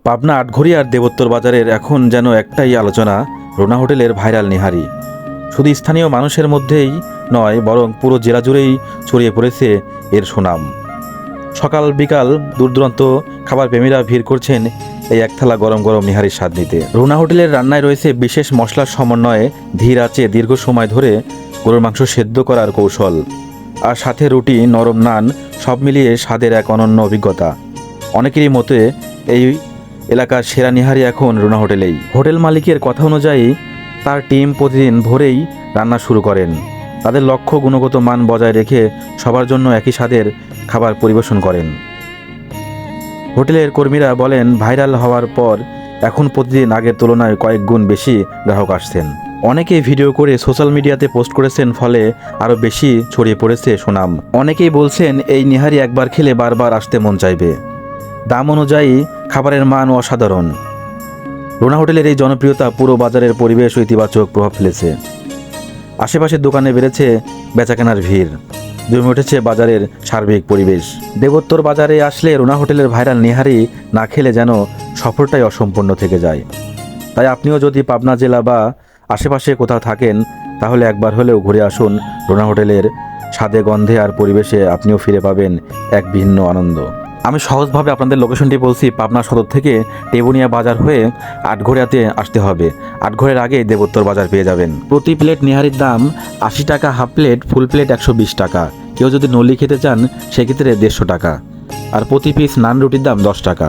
পাবনা আটঘরিয়া আর দেবোত্তর বাজারের এখন যেন একটাই আলোচনা, রোনা হোটেলের ভাইরাল নিহারি। শুধু স্থানীয় মানুষের মধ্যেই নয়, বরং পুরো জেলা জুড়েই ছড়িয়ে পড়েছে এর সুনাম। সকাল বিকাল দূরদূরান্ত খাবার প্রেমীরা ভিড় করছেন এই এক থালা গরম গরম নিহারির স্বাদ নিতে। রোনা হোটেলের রান্নায় রয়েছে বিশেষ মশলার সমন্বয়ে ধীর আঁচে দীর্ঘ সময় ধরে গরুর মাংস সেদ্ধ করার কৌশল, আর সাথে রুটি, নরম নান, সব মিলিয়ে স্বাদের এক অনন্য অভিজ্ঞতা। অনেকেরই মতে এই এলাকার সেরা নিহারি এখন রোনা হোটেলেই। হোটেল মালিকের কথা অনুযায়ী তার টিম প্রতিদিন ভোরেই রান্না শুরু করেন। তাদের লক্ষ্য গুণগত মান বজায় রেখে সবার জন্য একই স্বাদের খাবার পরিবেশন করেন। হোটেলের কর্মীরা বলেন, ভাইরাল হওয়ার পর এখন প্রতিদিন আগের তুলনায় কয়েক গুণ বেশি গ্রাহক আসছেন। অনেকেই ভিডিও করে সোশ্যাল মিডিয়াতে পোস্ট করেছেন, ফলে আরও বেশি ছড়িয়ে পড়েছে সুনাম। অনেকেই বলছেন এই নিহারি একবার খেলে বারবার আসতে মন চাইবে। দাম অনুযায়ী খাবারের মান অসাধারণ। রোনা হোটেলের এই জনপ্রিয়তা পুরো বাজারের পরিবেশ ও ইতিবাচক প্রভাব ফেলেছে। আশেপাশের দোকানে বেড়েছে বেচাকেনার ভিড়, জমে উঠেছে বাজারের সার্বিক পরিবেশ। দেবোত্তর বাজারে আসলে রোনা হোটেলের ভাইরাল নিহারি না খেলে যেন সফরটাই অসম্পূর্ণ থেকে যায়। তাই আপনিও যদি পাবনা জেলা বা আশেপাশে কোথাও থাকেন, তাহলে একবার হলেও ঘুরে আসুন রোনা হোটেলের স্বাদে, গন্ধে আর পরিবেশে। আপনিও ফিরে পাবেন এক ভিন্ন আনন্দ। আমি সহজভাবে আপনাদের লোকেশনটি বলছি। পাবনা সদর থেকে টেবুনিয়া বাজার হয়ে আটঘরিয়াতে আসতে হবে। আটঘরের আগে দেবোত্তর বাজার পেয়ে যাবেন। প্রতি প্লেট নিহারির দাম 80 টাকা, হাফ প্লেট, ফুল প্লেট 120 টাকা। কেউ যদি নলি খেতে চান সেক্ষেত্রে 150 টাকা, আর প্রতি পিস নান রুটির দাম 10 টাকা।